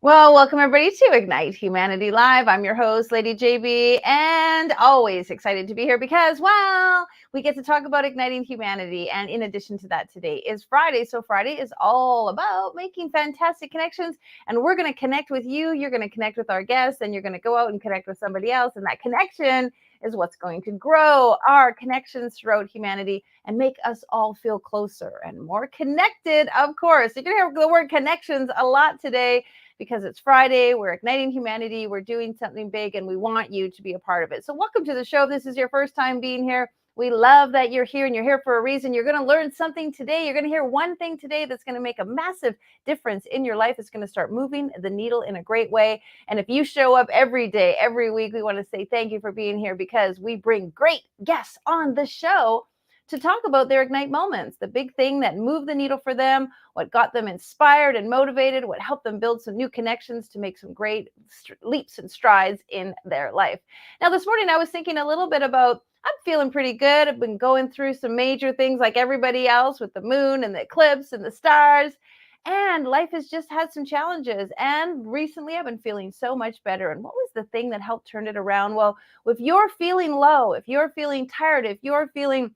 Well, welcome everybody to Ignite Humanity Live. I'm your host, Lady JB, and always excited to be here because, well, we get to talk about igniting humanity. And in addition to that, today is Friday. So Friday is all about making fantastic connections. And we're going to connect with you. You're going to connect with our guests, and you're going to go out and connect with somebody else. And that connection is what's going to grow our connections throughout humanity and make us all feel closer and more connected, of course. You're going to hear the word connections a lot today, because it's Friday, we're igniting humanity, we're doing something big, and we want you to be a part of it. So welcome to the show. If this is your first time being here, we love that you're here, and you're here for a reason. You're going to learn something today. You're going to hear one thing today that's going to make a massive difference in your life. It's going to start moving the needle in a great way. And if you show up every day, every week, we want to say thank you for being here, because we bring great guests on the show to talk about their Ignite moments, the big thing that moved the needle for them, what got them inspired and motivated, what helped them build some new connections to make some great leaps and strides in their life. Now, this morning, I was thinking a little bit about, I'm feeling pretty good. I've been going through some major things like everybody else with the moon and the eclipse and the stars. And life has just had some challenges. And recently, I've been feeling so much better. And what was the thing that helped turn it around? Well, if you're feeling low, if you're feeling tired, if you're feeling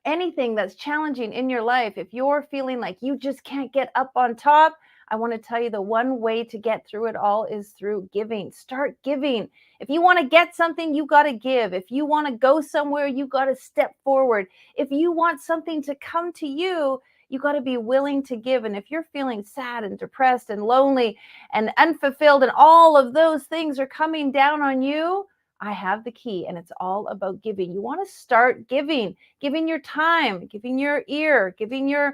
anything that's challenging in your life, if you're feeling like you just can't get up on top, I want to tell you the one way to get through it all is through giving. Start giving. If you want to get something, you got to give. If you want to go somewhere, you got to step forward. If you want something to come to you, you got to be willing to give. And if you're feeling sad and depressed and lonely and unfulfilled, and all of those things are coming down on you, I have the key, and it's all about giving. You want to start giving your time, giving your ear, giving your,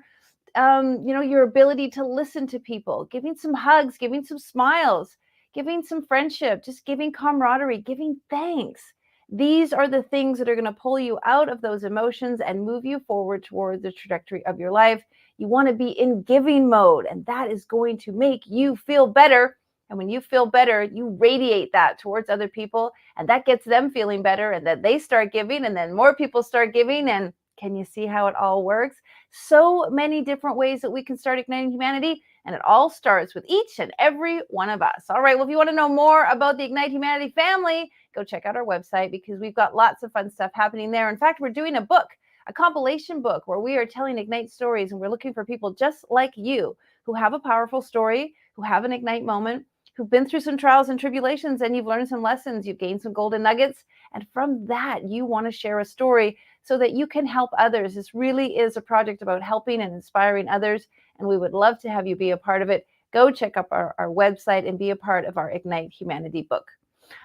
your ability to listen to people, giving some hugs, giving some smiles, giving some friendship, just giving camaraderie, giving thanks. These are the things that are going to pull you out of those emotions and move you forward toward the trajectory of your life. You want to be in giving mode, and that is going to make you feel better. And when you feel better, you radiate that towards other people, and that gets them feeling better, and then they start giving, and then more people start giving. And can you see how it all works? So many different ways that we can start igniting humanity, and it all starts with each and every one of us. All right, well, if you want to know more about the Ignite Humanity family, go check out our website, because we've got lots of fun stuff happening there. In fact, we're doing a book, a compilation book, where we are telling Ignite stories, and we're looking for people just like you who have a powerful story, who have an Ignite moment, who've been through some trials and tribulations, and you've learned some lessons, you've gained some golden nuggets, and from that, you want to share a story so that you can help others. This really is a project about helping and inspiring others, and we would love to have you be a part of it. Go check out our website and be a part of our Ignite Humanity book.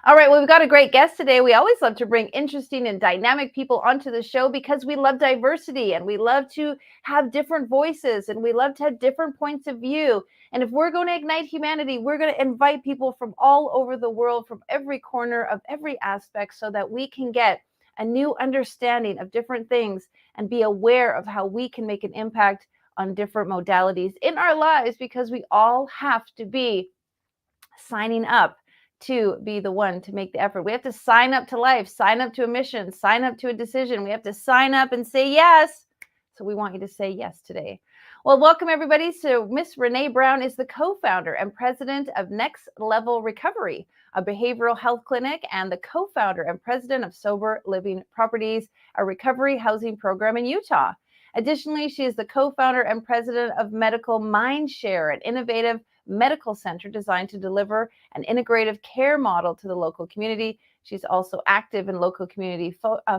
All right, well, we've got a great guest today. We always love to bring interesting and dynamic people onto the show, because we love diversity, and we love to have different voices, and we love to have different points of view. And if we're going to ignite humanity, we're going to invite people from all over the world, from every corner of every aspect, so that we can get a new understanding of different things and be aware of how we can make an impact on different modalities in our lives, because we all have to be signing up to be the one to make the effort. We have to sign up to life, sign up to a mission, sign up to a decision. We have to sign up and say yes. So we want you to say yes today. Well, welcome everybody. So Miss Renee Brown is the co-founder and president of Next Level Recovery, a behavioral health clinic, and the co-founder and president of Sober Living Properties, a recovery housing program in Utah. Additionally, she is the co-founder and president of Medical Mindshare, an innovative medical center designed to deliver an integrative care model to the local community. She's also active in local community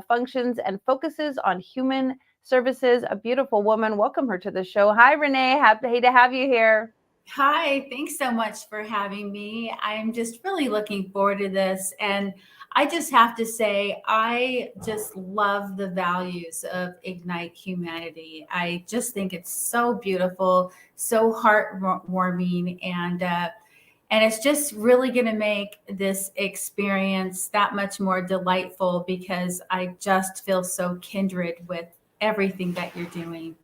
functions and focuses on human services. A beautiful woman. Welcome her to the show. Hi, Renee. Happy to have you here. Hi, thanks so much for having me. I'm just really looking forward to this. And I just have to say, I just love the values of Ignite Humanity. I just think it's so beautiful, so heartwarming, and it's just really going to make this experience that much more delightful, because I just feel so kindred with everything that you're doing.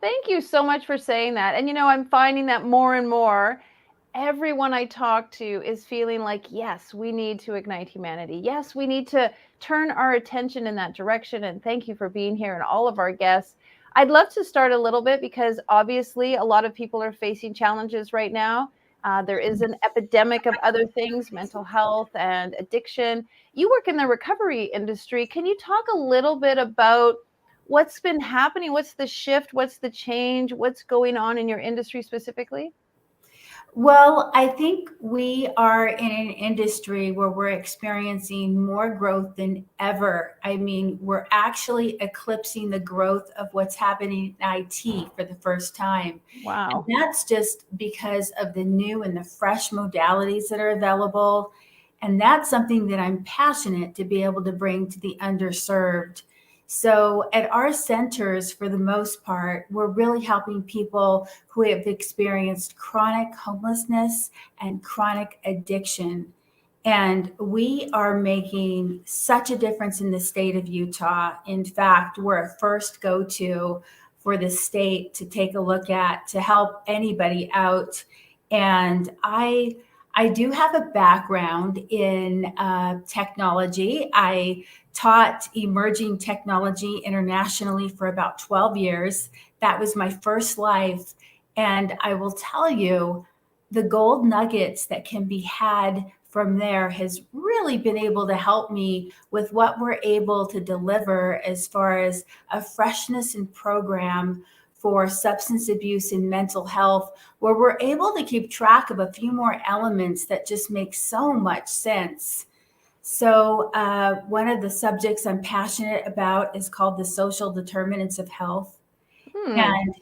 Thank you so much for saying that. And I'm finding that more and more, everyone I talk to is feeling like, yes, we need to ignite humanity. Yes, we need to turn our attention in that direction. And thank you for being here, and all of our guests. I'd love to start a little bit, because obviously a lot of people are facing challenges right now. There is an epidemic of other things, mental health and addiction. You work in the recovery industry. Can you talk a little bit about what's been happening? What's the shift? What's the change? What's going on in your industry specifically? Well, I think we are in an industry where we're experiencing more growth than ever. I mean, we're actually eclipsing the growth of what's happening in IT for the first time. And Wow. that's just because of the new and the fresh modalities that are available. And that's something that I'm passionate to be able to bring to the underserved. So, at our centers, for the most part, we're really helping people who have experienced chronic homelessness and chronic addiction. And we are making such a difference in the state of Utah. In fact, we're a first go to for the state to take a look at to help anybody out. And I do have a background in technology. I taught emerging technology internationally for about 12 years. That was my first life. And I will tell you, the gold nuggets that can be had from there has really been able to help me with what we're able to deliver as far as a freshness and program for substance abuse and mental health, where we're able to keep track of a few more elements that just make so much sense. So, one of the subjects I'm passionate about is called the social determinants of health. Hmm. And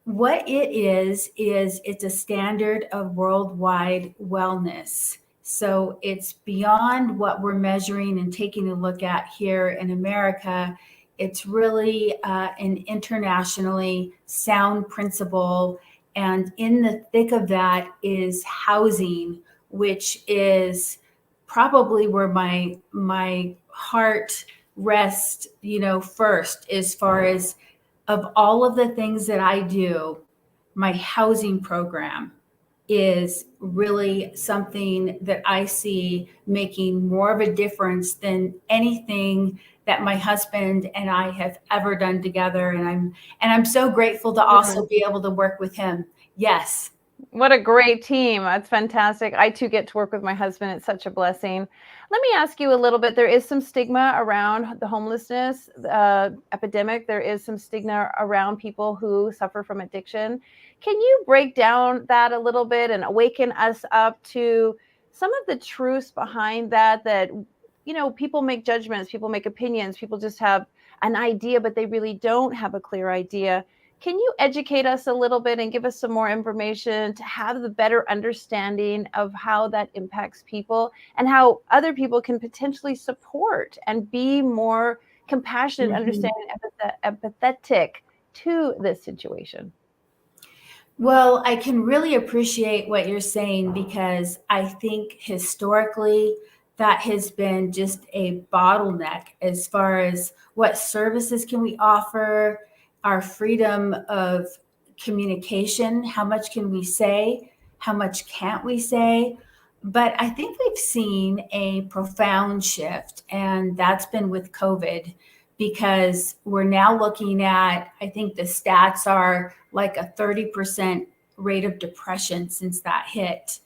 what it is it's a standard of worldwide wellness. So it's beyond what we're measuring and taking a look at here in America. It's really an internationally sound principle. And in the thick of that is housing, which is probably where my heart rests, first, as far as of all of the things that I do, my housing program is really something that I see making more of a difference than anything that my husband and I have ever done together. And I'm so grateful to also be able to work with him. Yes. What a great team. That's fantastic. I too get to work with my husband. It's such a blessing. Let me ask you a little bit. There is some stigma around the homelessness epidemic. There is some stigma around people who suffer from addiction. Can you break down that a little bit and awaken us up to some of the truths behind that? People make judgments, people make opinions, people just have an idea, but they really don't have a clear idea. Can you educate us a little bit and give us some more information to have the better understanding of how that impacts people and how other people can potentially support and be more compassionate, Mhm. understanding, empathetic to this situation? Well, I can really appreciate what you're saying because I think historically that has been just a bottleneck as far as what services can we offer, our freedom of communication, how much can we say, how much can't we say. But I think we've seen a profound shift, and that's been with COVID because we're now looking at, I think the stats are like a 30% rate of depression since that hit.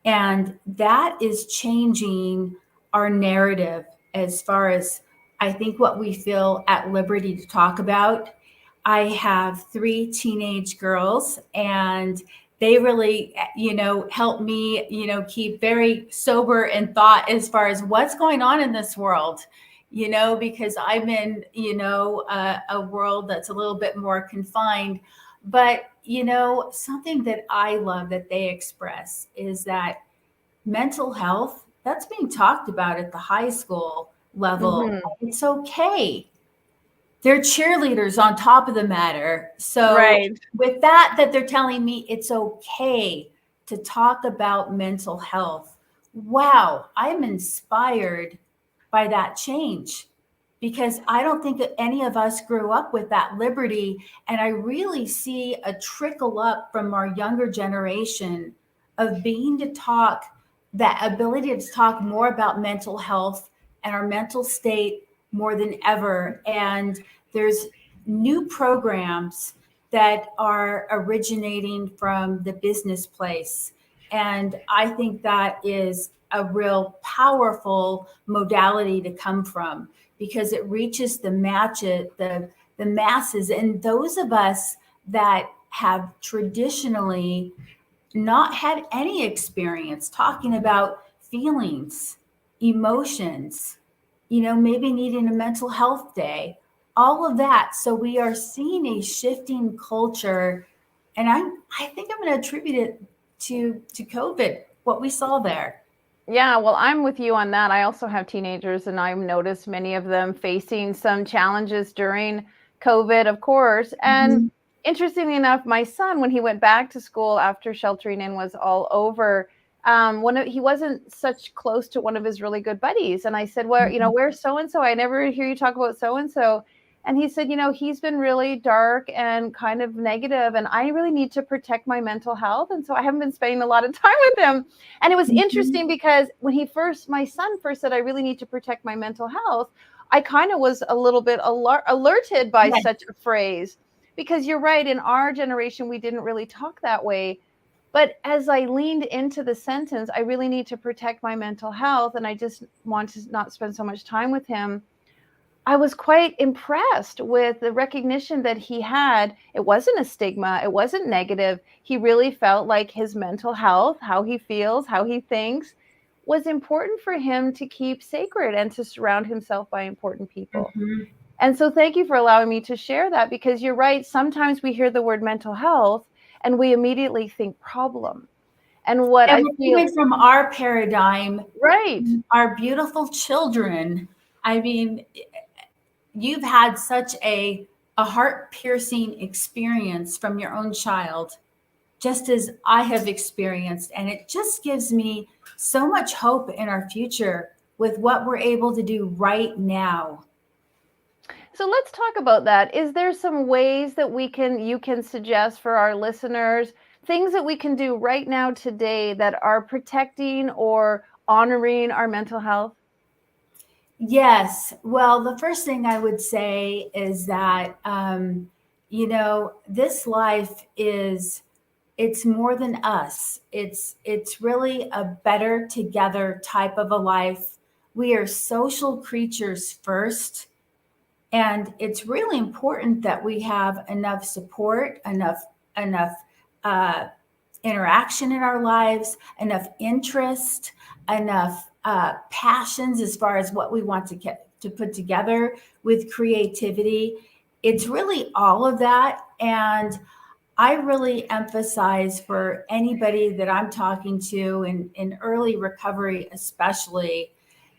And that is changing our narrative as far as I think what we feel at liberty to talk about. I have three teenage girls, and they really, help me, keep very sober in thought as far as what's going on in this world, because I'm in, a world that's a little bit more confined. But, something that I love that they express is that mental health, that's being talked about at the high school level. Hmm. It's okay. They're cheerleaders on top of the matter. So Right. with that they're telling me it's okay to talk about mental health. Wow, I'm inspired by that change because I don't think that any of us grew up with that liberty. And I really see a trickle up from our younger generation of being to talk, that ability to talk more about mental health and our mental state more than ever. And there's new programs that are originating from the business place. And I think that is a real powerful modality to come from, because it reaches the masses, and those of us that have traditionally not had any experience talking about feelings, emotions, maybe needing a mental health day, all of that. So we are seeing a shifting culture, and I think I'm going to attribute it to COVID, what we saw there. Yeah, well, I'm with you on that. I also have teenagers, and I've noticed many of them facing some challenges during COVID, of course. And Mhm. interestingly enough, my son, when he went back to school after sheltering in was all over, he wasn't such close to one of his really good buddies. And I said, "Well, where's so and so? I never hear you talk about so and so." And he said, he's been really dark and kind of negative, and I really need to protect my mental health. And so I haven't been spending a lot of time with him. And it was Mhm. interesting because when my son first said, I really need to protect my mental health, I kind of was a little bit alerted by Yes. such a phrase. Because you're right, in our generation, we didn't really talk that way. But as I leaned into the sentence, I really need to protect my mental health, and I just want to not spend so much time with him. I was quite impressed with the recognition that he had. It wasn't a stigma, it wasn't negative. He really felt like his mental health, how he feels, how he thinks, was important for him to keep sacred and to surround himself by important people. Mhm. And so, thank you for allowing me to share that, because you're right. Sometimes we hear the word mental health and we immediately think problem. And what And I we're feel, coming from our paradigm, right. our beautiful children. I mean, you've had such a heart piercing experience from your own child, just as I have experienced, and it just gives me so much hope in our future with what we're able to do right now. So let's talk about that. Is there some ways that you can suggest for our listeners, things that we can do right now today that are protecting or honoring our mental health? Yes. Well, the first thing I would say is that, this life it's more than us. It's really a better together type of a life. We are social creatures first, and it's really important that we have enough support, enough uh, interaction in our lives, enough interest, enough passions as far as what we want to put together with creativity. It's really all of that. And I really emphasize for anybody that I'm talking to in early recovery, especially,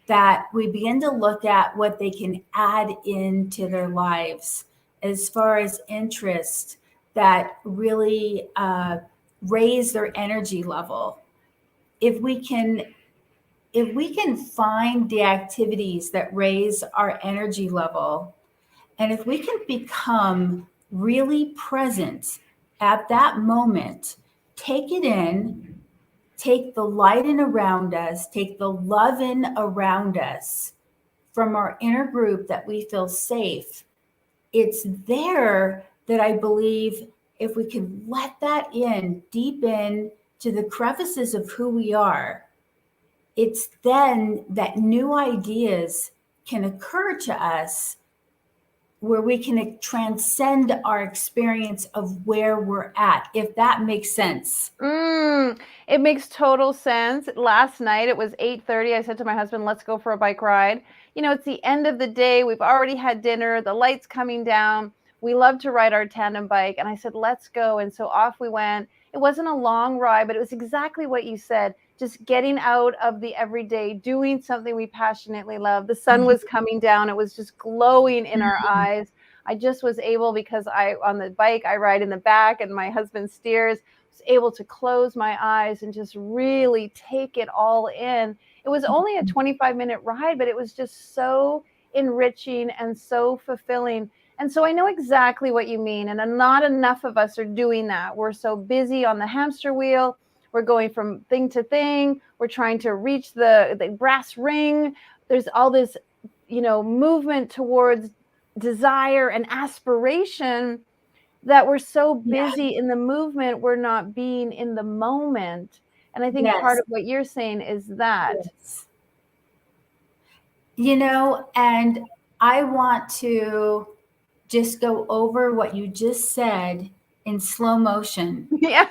that we begin to look at what they can add into their lives as far as interest that really raise their energy level. If we can if we can find the activities that raise our energy level, and if we can become really present at that moment, take it in, take the light in around us, take the love in around us from our inner group that we feel safe, it's there that I believe if we can let that in deep in to the crevices of who we are, it's then that new ideas can occur to us where we can transcend our experience of where we're at, if that makes sense. It makes total sense. Last night it was 8:30. I said to my husband, "Let's go for a bike ride." It's the end of the day. We've already had dinner. The light's coming down. We love to ride our tandem bike, and I said, "Let's go." And so off we went. It wasn't a long ride, but it was exactly what you said. Just getting out of the everyday, doing something we passionately love. The sun was coming down. It was just glowing in our eyes. I just was able, because on the bike, I ride in the back and my husband steers, was able to close my eyes and just really take it all in. It was only a 25-minute ride, but it was just so enriching and so fulfilling. And so I know exactly what you mean. And not enough of us are doing that. We're so busy on the hamster wheel. We're going from thing to thing. We're trying to reach the brass ring. There's all this, movement towards desire and aspiration, that we're so Yeah. busy in the movement, we're not being in the moment. And I think part Yes. of what you're saying is that. Yes. And I want to just go over what you just said in slow motion Yeah.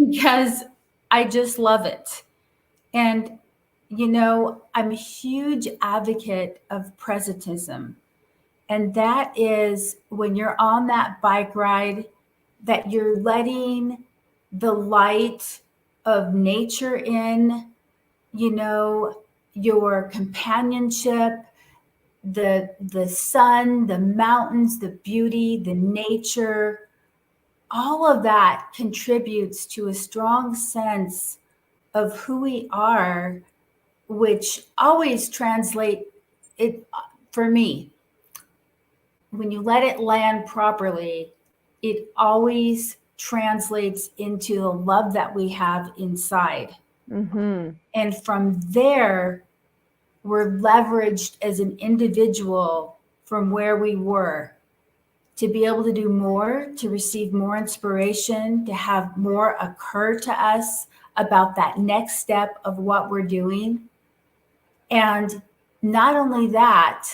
because I just love it. And, I'm a huge advocate of presentism. And that is when you're on that bike ride, that you're letting the light of nature in, your companionship, the sun, the mountains, the beauty, the nature, all of that contributes to a strong sense of who we are, which always translate it for me. When you let it land properly, it always translates into the love that we have inside. Mm-hmm. And from there, we're leveraged as an individual from where we were to be able to do more, to receive more inspiration, to have more occur to us about that next step of what we're doing. And not only that,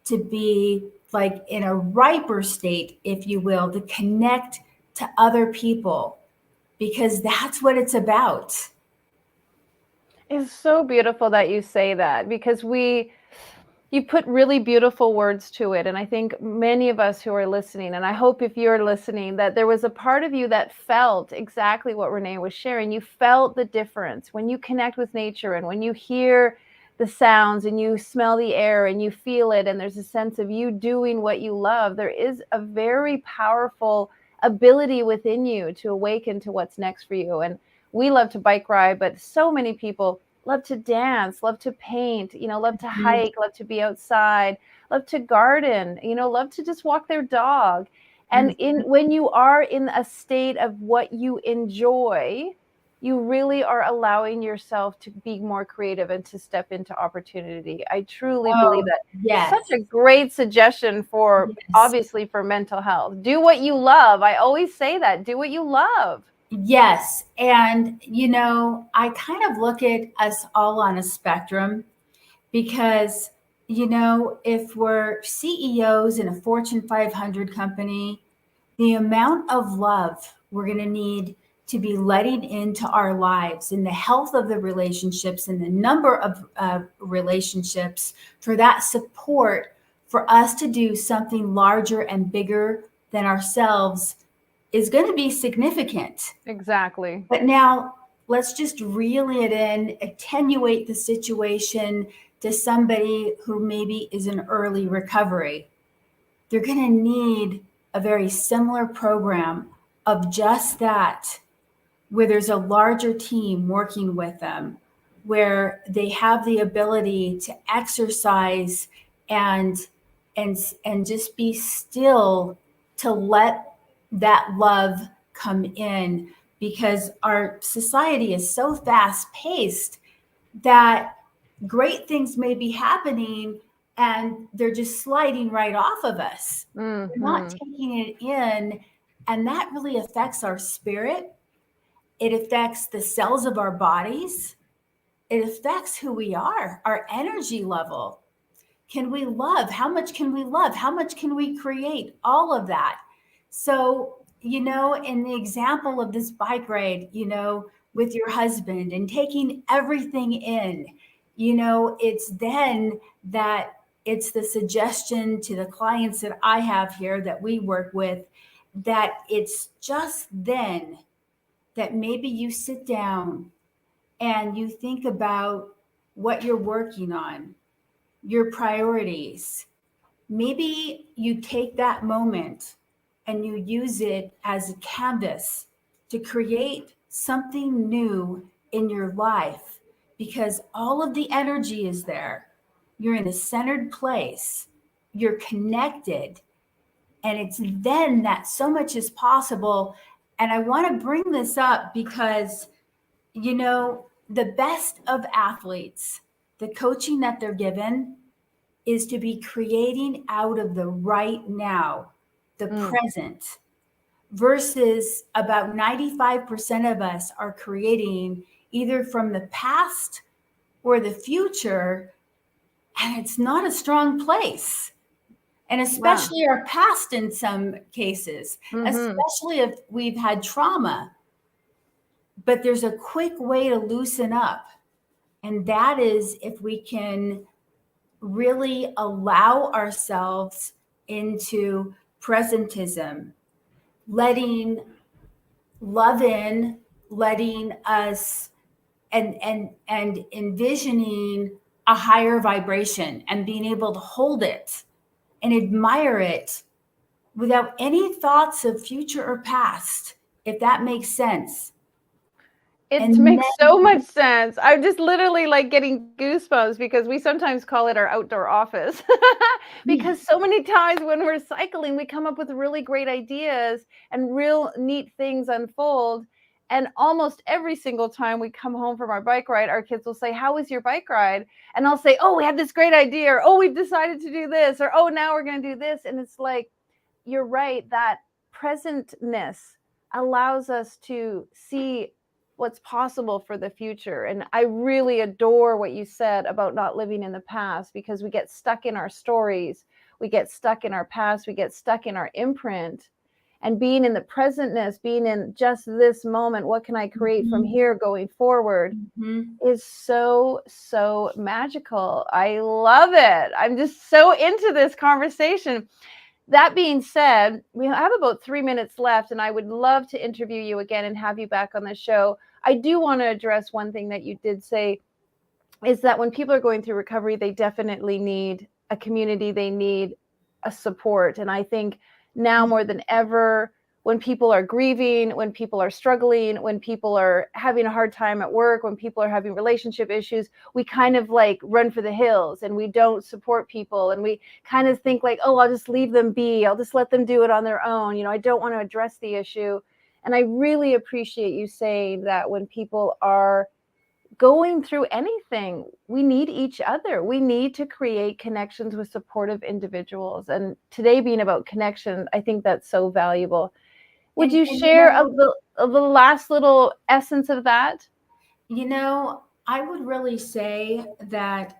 to be like in a riper state, if you will, to connect to other people, because that's what it's about. It's so beautiful that you say that, because you put really beautiful words to it. And I think many of us who are listening, and I hope if you're listening, that there was a part of you that felt exactly what Renee was sharing. You felt the difference when you connect with nature and when you hear the sounds and you smell the air and you feel it, and there's a sense of you doing what you love. There is a very powerful ability within you to awaken to what's next for you. And we love to bike ride, but so many people love to dance, love to paint, love to hike, love to be outside, love to garden, love to just walk their dog. And when you are in a state of what you enjoy, you really are allowing yourself to be more creative and to step into opportunity. I truly believe Oh, that. yes. Such a great suggestion for, Yes. obviously, for mental health. Do what you love. I always say that. Do what you love. Yes. And, I kind of look at us all on a spectrum because, if we're CEOs in a Fortune 500 company, the amount of love we're going to need to be letting into our lives and the health of the relationships and the number of relationships for that support for us to do something larger and bigger than ourselves is going to be significant. Exactly. But now let's just reel it in, attenuate the situation to somebody who maybe is in early recovery. They're going to need a very similar program of just that, where there's a larger team working with them, where they have the ability to exercise and and just be still to let that love come in, because our society is so fast paced that great things may be happening and they're just sliding right off of us. We're not taking it in, and that really affects our spirit. It affects the cells of our bodies. It affects who we are, our energy level. Can we love? How much can we love? How much can we create? All of that. So, in the example of this bike ride, with your husband and taking everything in, it's then that it's the suggestion to the clients that I have here that we work with, that it's just then that maybe you sit down and you think about what you're working on, your priorities. Maybe you take that moment and you use it as a canvas to create something new in your life, because all of the energy is there. You're in a centered place, you're connected, and it's then that so much is possible. And I want to bring this up because, the best of athletes, the coaching that they're given is to be creating out of the right now, the present, versus about 95% of us are creating either from the past or the future, and it's not a strong place. And especially our past in some cases, especially if we've had trauma. But there's a quick way to loosen up. And that is if we can really allow ourselves into presentism, letting love in, letting us and envisioning a higher vibration and being able to hold it and admire it without any thoughts of future or past, if that makes sense. It makes so much sense. I'm just literally like getting goosebumps because we sometimes call it our outdoor office. Because so many times when we're cycling, we come up with really great ideas and real neat things unfold. And almost every single time we come home from our bike ride, our kids will say, "How was your bike ride?" And I'll say, "Oh, we had this great idea," or "Oh, we've decided to do this," or "Oh, now we're going to do this." And it's like, you're right, that presentness allows us to see what's possible for the future. And I really adore what you said about not living in the past, because we get stuck in our stories, we get stuck in our past, we get stuck in our imprint. And being in the presentness, being in just this moment, what can I create from here going forward, is so, so magical. I love it. I'm just so into this conversation. That being said, we have about 3 minutes left, and I would love to interview you again and have you back on the show. I do want to address one thing that you did say, is that when people are going through recovery, they definitely need a community, they need a support. And I think now more than ever, when people are grieving, when people are struggling, when people are having a hard time at work, when people are having relationship issues, we kind of like run for the hills and we don't support people. And we kind of think like, oh, I'll just leave them be. I'll just let them do it on their own. You know, I don't want to address the issue. And I really appreciate you saying that when people are going through anything, we need each other. We need to create connections with supportive individuals. And today being about connection, I think that's so valuable. Would you share of the last little essence of that? You know, I would really say that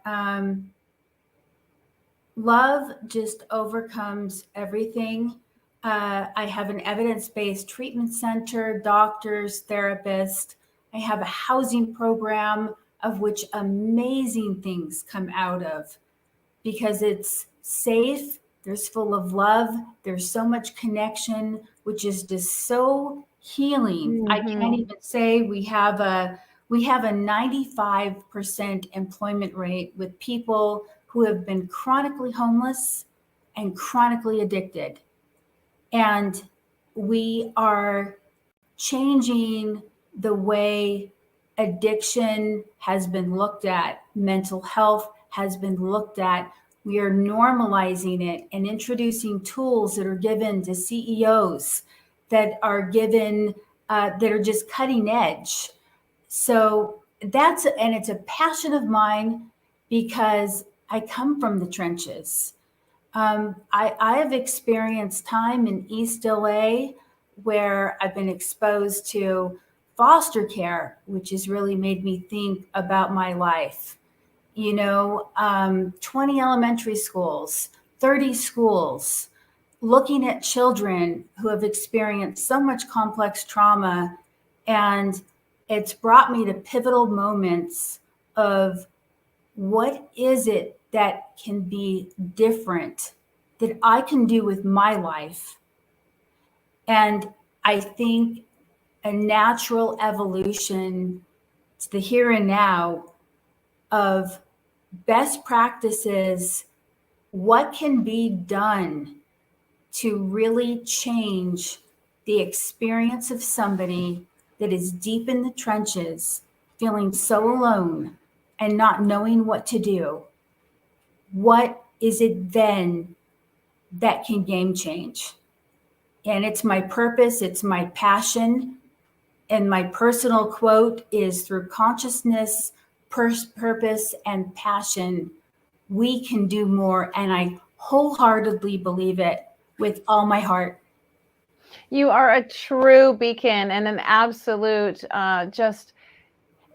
love just overcomes everything. I have an evidence-based treatment center, doctors, therapists. I have a housing program of which amazing things come out of, because it's safe, there's full of love, there's so much connection, which is just so healing. I can't even say we have a 95% employment rate with people who have been chronically homeless and chronically addicted. And we are changing the way addiction has been looked at, mental health has been looked at. We are normalizing it and introducing tools that are given to CEOs, that are given, that are just cutting edge. So it's a passion of mine because I come from the trenches. I have experienced time in East LA where I've been exposed to foster care, which has really made me think about my life. 20 elementary schools, 30 schools, looking at children who have experienced so much complex trauma. And it's brought me to pivotal moments of what is it that can be different that I can do with my life. And I think a natural evolution to the here and now of best practices, what can be done to really change the experience of somebody that is deep in the trenches, feeling so alone and not knowing what to do. What is it then that can game change? And it's my purpose, it's my passion. And my personal quote is, through consciousness, purpose, and passion, we can do more. And I wholeheartedly believe it with all my heart. You are a true beacon and an absolute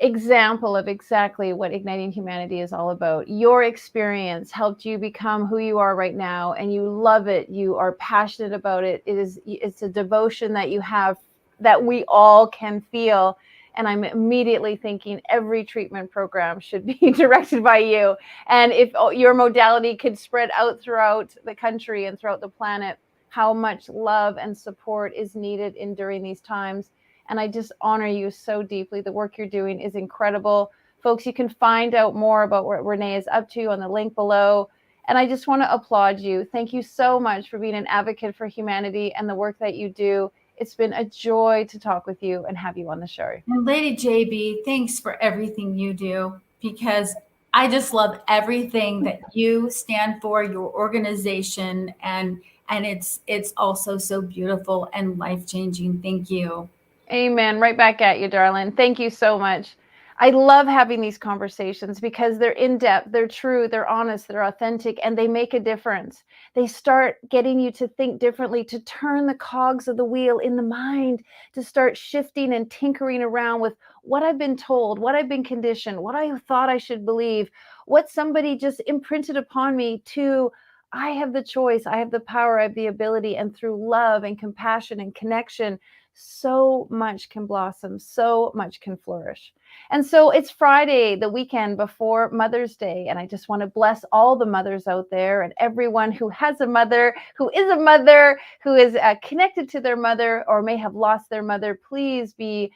example of exactly what Igniting Humanity is all about. Your experience helped you become who you are right now, and you love it. You are passionate about it. It's a devotion that you have that we all can feel. And I'm immediately thinking every treatment program should be directed by you. And if your modality could spread out throughout the country and throughout the planet, how much love and support is needed during these times. And I just honor you so deeply. The work you're doing is incredible. Folks, you can find out more about what Renee is up to on the link below. And I just want to applaud you. Thank you so much for being an advocate for humanity and the work that you do. It's been a joy to talk with you and have you on the show. And Lady JB, thanks for everything you do, because I just love everything that you stand for, your organization, and it's also so beautiful and life-changing. Thank you. Amen. Right back at you, darling. Thank you so much. I love having these conversations because they're in depth, they're true, they're honest, they're authentic, and they make a difference. They start getting you to think differently, to turn the cogs of the wheel in the mind, to start shifting and tinkering around with what I've been told, what I've been conditioned, what I thought I should believe, what somebody just imprinted upon me to, I have the choice, I have the power, I have the ability, and through love and compassion and connection, so much can blossom, so much can flourish. And so it's Friday, the weekend before Mother's Day. And I just want to bless all the mothers out there and everyone who has a mother, who is a mother, who is connected to their mother or may have lost their mother. Please be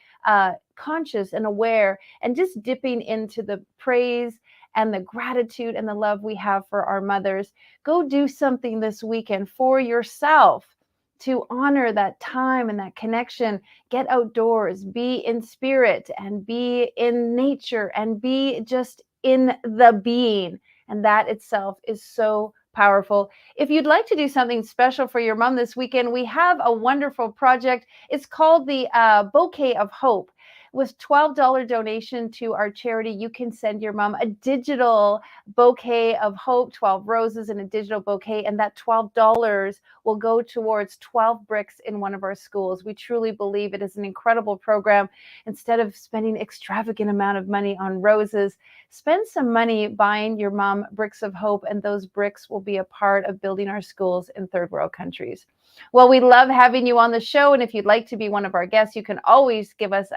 conscious and aware and just dipping into the praise and the gratitude and the love we have for our mothers. Go do something this weekend for yourself to honor that time and that connection. Get outdoors, be in spirit and be in nature and be just in the being. And that itself is so powerful. If you'd like to do something special for your mom this weekend, we have a wonderful project. It's called the Bouquet of Hope. With $12 donation to our charity, you can send your mom a digital bouquet of hope, 12 roses in a digital bouquet, and that $12 will go towards 12 bricks in one of our schools. We truly believe it is an incredible program. Instead of spending extravagant amount of money on roses, spend some money buying your mom bricks of hope, and those bricks will be a part of building our schools in third world countries. Well, we love having you on the show, and if you'd like to be one of our guests, you can always give us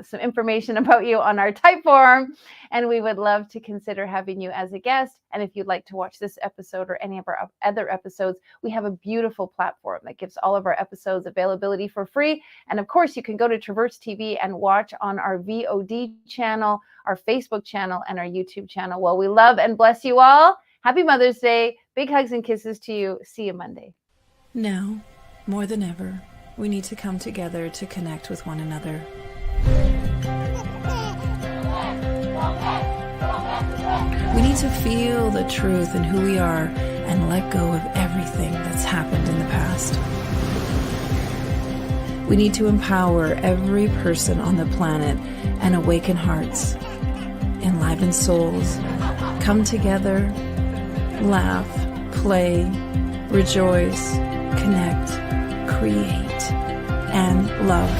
some information about you on our type form, and we would love to consider having you as a guest. And if you'd like to watch this episode or any of our other episodes, we have a beautiful platform that gives all of our episodes availability for free. And of course, you can go to Traverse TV and watch on our VOD channel, our Facebook channel, and our YouTube channel. Well, we love and bless you all. Happy Mother's Day. Big hugs and kisses to you. See you Monday. Now, more than ever, we need to come together to connect with one another. We need to feel the truth in who we are and let go of everything that's happened in the past. We need to empower every person on the planet and awaken hearts, enliven souls, come together, laugh, play, rejoice, connect, create, and love.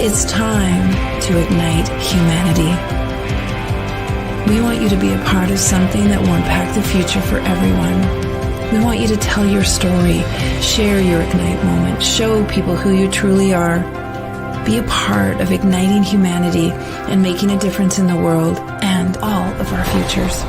It's time to ignite humanity. We want you to be a part of something that will impact the future for everyone. We want you to tell your story, share your Ignite moment, show people who you truly are. Be a part of igniting humanity and making a difference in the world and all of our futures.